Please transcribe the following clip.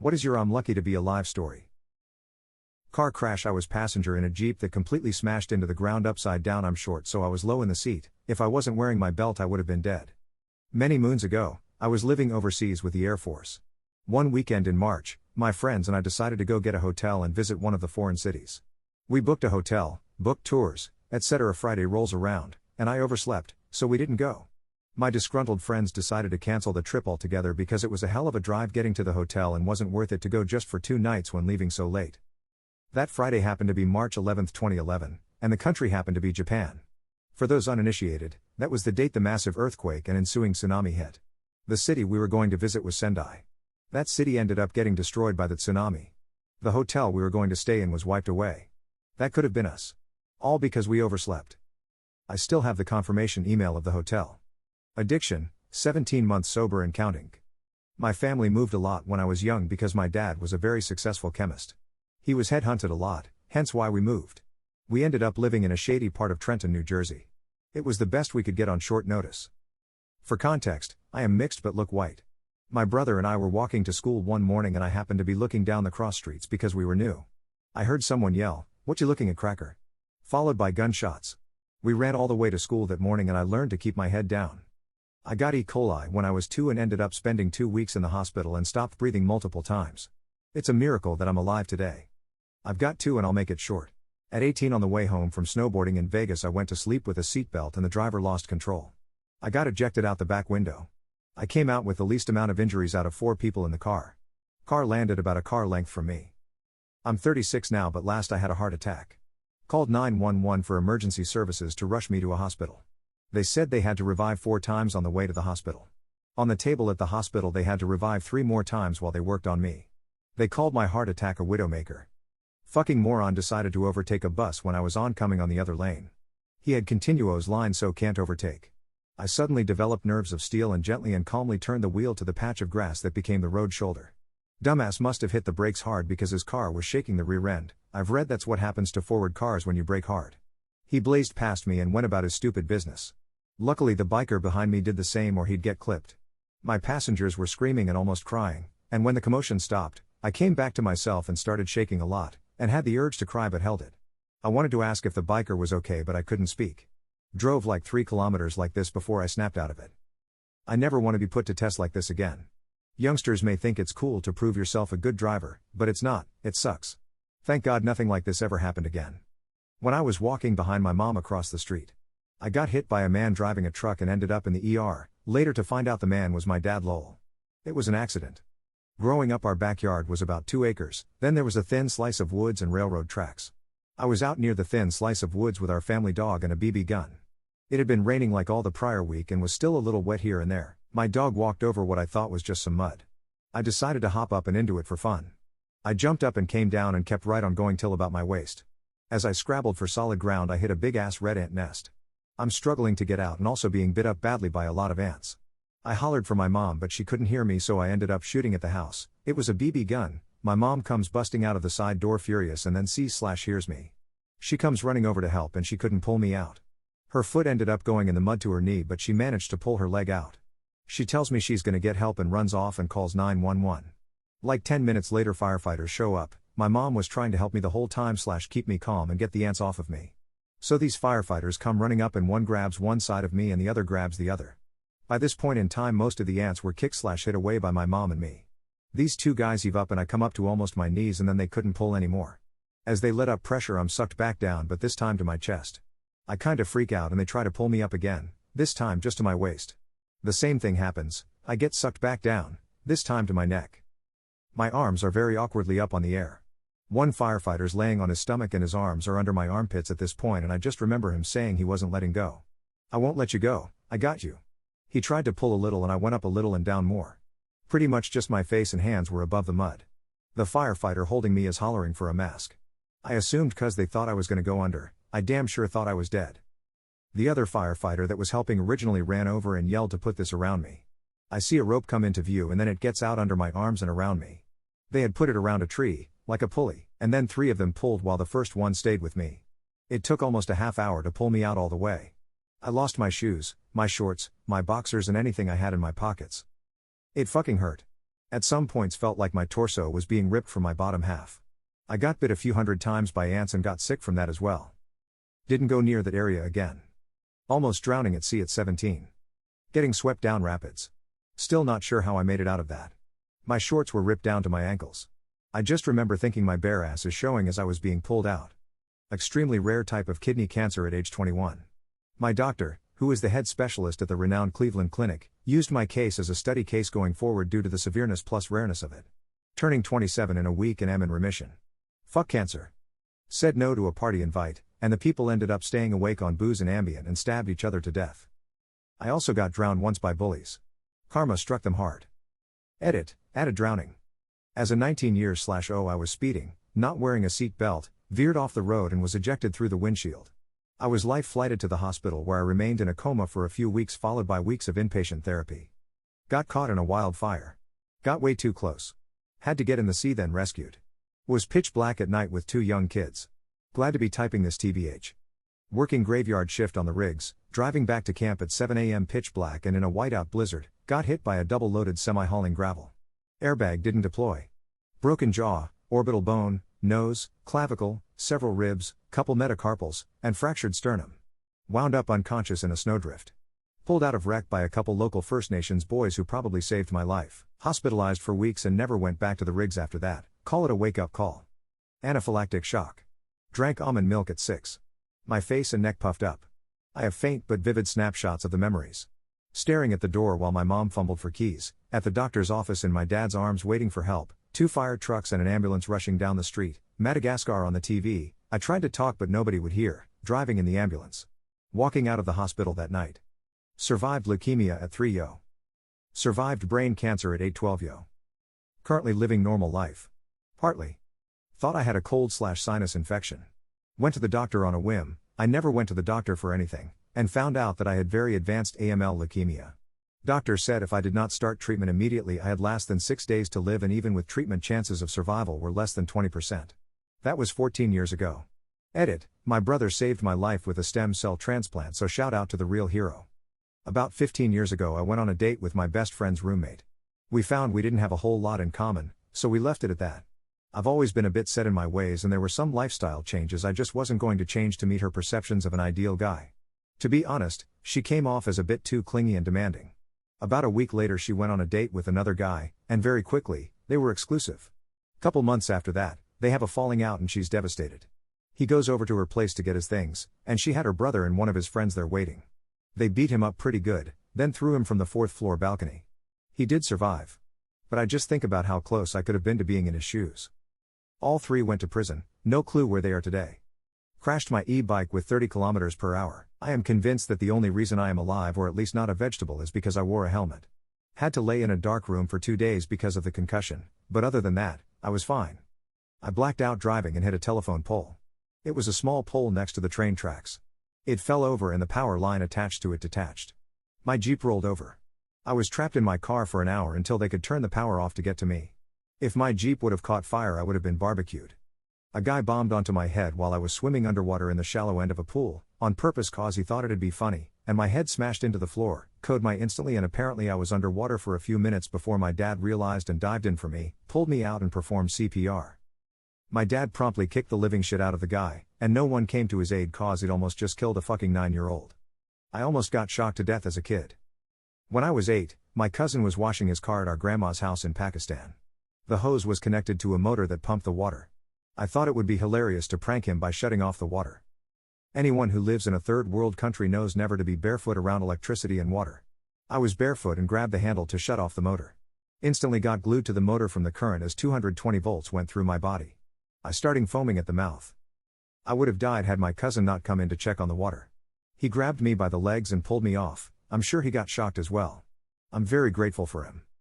What is your "I'm lucky to be alive" story? Car crash. I was passenger in a Jeep that completely smashed into the ground upside down. I'm short, so I was low in the seat. If I wasn't wearing my belt I would have been dead. Many moons ago, I was living overseas with the Air Force. One weekend in March, my friends and I decided to go get a hotel and visit one of the foreign cities. We booked a hotel, booked tours, etc. Friday rolls around, and I overslept, so we didn't go. My disgruntled friends decided to cancel the trip altogether because it was a hell of a drive getting to the hotel and wasn't worth it to go just for 2 nights when leaving so late. That Friday happened to be March 11, 2011, and the country happened to be Japan. For those uninitiated, that was the date the massive earthquake and ensuing tsunami hit. The city we were going to visit was Sendai. That city ended up getting destroyed by the tsunami. The hotel we were going to stay in was wiped away. That could have been us. All because we overslept. I still have the confirmation email of the hotel. Addiction, 17 months sober and counting. My family moved a lot when I was young because my dad was a very successful chemist. He was headhunted a lot, hence why we moved. We ended up living in a shady part of Trenton, New Jersey. It was the best we could get on short notice. For context, I am mixed but look white. My brother and I were walking to school one morning and I happened to be looking down the cross streets because we were new. I heard someone yell, "What you looking at, cracker?" Followed by gunshots. We ran all the way to school that morning and I learned to keep my head down. I got E. coli when I was 2 and ended up spending 2 weeks in the hospital and stopped breathing multiple times. It's a miracle that I'm alive today. I've got 2 and I'll make it short. At 18 on the way home from snowboarding in Vegas I went to sleep with a seatbelt and the driver lost control. I got ejected out the back window. I came out with the least amount of injuries out of 4 people in the car. Car landed about a car length from me. I'm 36 now but last I had a heart attack. Called 911 for emergency services to rush me to a hospital. They said they had to revive 4 times on the way to the hospital. On the table at the hospital they had to revive 3 more times while they worked on me. They called my heart attack a widowmaker. Fucking moron decided to overtake a bus when I was oncoming on the other lane. He had continuous line so can't overtake. I suddenly developed nerves of steel and gently and calmly turned the wheel to the patch of grass that became the road shoulder. Dumbass must have hit the brakes hard because his car was shaking the rear end. I've read that's what happens to forward cars when you brake hard. He blazed past me and went about his stupid business. Luckily the biker behind me did the same or he'd get clipped. My passengers were screaming and almost crying, and when the commotion stopped, I came back to myself and started shaking a lot, and had the urge to cry but held it. I wanted to ask if the biker was okay but I couldn't speak. Drove like 3 kilometers like this before I snapped out of it. I never want to be put to test like this again. Youngsters may think it's cool to prove yourself a good driver, but it's not, it sucks. Thank God nothing like this ever happened again. When I was walking behind my mom across the street, I got hit by a man driving a truck and ended up in the ER, later to find out the man was my dad Lowell. It was an accident. Growing up our backyard was about 2 acres, then there was a thin slice of woods and railroad tracks. I was out near the thin slice of woods with our family dog and a BB gun. It had been raining like all the prior week and was still a little wet here and there. My dog walked over what I thought was just some mud. I decided to hop up and into it for fun. I jumped up and came down and kept right on going till about my waist. As I scrabbled for solid ground I hit a big ass red ant nest. I'm struggling to get out and also being bit up badly by a lot of ants. I hollered for my mom but she couldn't hear me so I ended up shooting at the house. It was a BB gun. My mom comes busting out of the side door furious and then sees/hears me. She comes running over to help and she couldn't pull me out. Her foot ended up going in the mud to her knee but she managed to pull her leg out. She tells me she's gonna get help and runs off and calls 911. Like 10 minutes later firefighters show up. My mom was trying to help me the whole time/keep me calm and get the ants off of me. So these firefighters come running up and one grabs one side of me and the other grabs the other. By this point in time most of the ants were kicked/hit away by my mom and me. These 2 guys heave up and I come up to almost my knees and then they couldn't pull anymore. As they let up pressure I'm sucked back down but this time to my chest. I kinda freak out and they try to pull me up again, this time just to my waist. The same thing happens, I get sucked back down, this time to my neck. My arms are very awkwardly up on the air. One firefighter's laying on his stomach and his arms are under my armpits at this point and I just remember him saying he wasn't letting go. "I won't let you go, I got you." He tried to pull a little and I went up a little and down more. Pretty much just my face and hands were above the mud. The firefighter holding me is hollering for a mask. I assumed 'cause they thought I was gonna go under, I damn sure thought I was dead. The other firefighter that was helping originally ran over and yelled to put this around me. I see a rope come into view and then it gets out under my arms and around me. They had put it around a tree, like a pulley, and then 3 of them pulled while the first one stayed with me. It took almost a half hour to pull me out all the way. I lost my shoes, my shorts, my boxers and anything I had in my pockets. It fucking hurt. At some points felt like my torso was being ripped from my bottom half. I got bit a few hundred times by ants and got sick from that as well. Didn't go near that area again. Almost drowning at sea at 17. Getting swept down rapids. Still not sure how I made it out of that. My shorts were ripped down to my ankles. I just remember thinking my bare ass is showing as I was being pulled out. Extremely rare type of kidney cancer at age 21. My doctor, who is the head specialist at the renowned Cleveland Clinic, used my case as a study case going forward due to the severeness plus rareness of it. Turning 27 in a week and am in remission. Fuck cancer. Said no to a party invite, and the people ended up staying awake on booze and Ambien and stabbed each other to death. I also got drowned once by bullies. Karma struck them hard. Edit, added drowning. As a 19-year/0 I was speeding, not wearing a seat belt, veered off the road and was ejected through the windshield. I was life-flighted to the hospital where I remained in a coma for a few weeks followed by weeks of inpatient therapy. Got caught in a wildfire. Got way too close. Had to get in the sea then rescued. Was pitch black at night with 2 young kids. Glad to be typing this TBH. Working graveyard shift on the rigs, driving back to camp at 7 a.m. pitch black and in a whiteout blizzard, got hit by a double-loaded semi hauling gravel. Airbag didn't deploy. Broken jaw, orbital bone, nose, clavicle, several ribs, couple metacarpals, and fractured sternum. Wound up unconscious in a snowdrift. Pulled out of wreck by a couple local First Nations boys who probably saved my life. Hospitalized for weeks and never went back to the rigs after that. Call it a wake-up call. Anaphylactic shock. Drank almond milk at 6. My face and neck puffed up. I have faint but vivid snapshots of the memories. Staring at the door while my mom fumbled for keys, at the doctor's office in my dad's arms waiting for help, 2 fire trucks and an ambulance rushing down the street, Madagascar on the TV, I tried to talk but nobody would hear, driving in the ambulance. Walking out of the hospital that night. Survived leukemia at 3 yo. Survived brain cancer at 8-12 yo. Currently living normal life. Partly. Thought I had a cold/sinus infection. Went to the doctor on a whim. I never went to the doctor for anything, and found out that I had very advanced AML leukemia. Doctor said if I did not start treatment immediately I had less than 6 days to live and even with treatment chances of survival were less than 20%. That was 14 years ago. Edit, my brother saved my life with a stem cell transplant so shout out to the real hero. About 15 years ago I went on a date with my best friend's roommate. We found we didn't have a whole lot in common, so we left it at that. I've always been a bit set in my ways and there were some lifestyle changes I just wasn't going to change to meet her perceptions of an ideal guy. To be honest, she came off as a bit too clingy and demanding. About a week later she went on a date with another guy, and very quickly, they were exclusive. Couple months after that, they have a falling out and she's devastated. He goes over to her place to get his things, and she had her brother and one of his friends there waiting. They beat him up pretty good, then threw him from the 4th floor balcony. He did survive. But I just think about how close I could have been to being in his shoes. All 3 went to prison, no clue where they are today. Crashed my e-bike with 30 km/h. I am convinced that the only reason I am alive or at least not a vegetable is because I wore a helmet. Had to lay in a dark room for 2 days because of the concussion, but other than that, I was fine. I blacked out driving and hit a telephone pole. It was a small pole next to the train tracks. It fell over and the power line attached to it detached. My Jeep rolled over. I was trapped in my car for an hour until they could turn the power off to get to me. If my Jeep would have caught fire I would have been barbecued. A guy bombed onto my head while I was swimming underwater in the shallow end of a pool, on purpose cause he thought it'd be funny, and my head smashed into the floor, code my instantly and apparently I was underwater for a few minutes before my dad realized and dived in for me, pulled me out and performed CPR. My dad promptly kicked the living shit out of the guy, and no one came to his aid cause he'd almost just killed a fucking 9-year-old. I almost got shocked to death as a kid. When I was 8, my cousin was washing his car at our grandma's house in Pakistan. The hose was connected to a motor that pumped the water. I thought it would be hilarious to prank him by shutting off the water. Anyone who lives in a third world country knows never to be barefoot around electricity and water. I was barefoot and grabbed the handle to shut off the motor. Instantly got glued to the motor from the current as 220 volts went through my body. I started foaming at the mouth. I would have died had my cousin not come in to check on the water. He grabbed me by the legs and pulled me off. I'm sure he got shocked as well. I'm very grateful for him.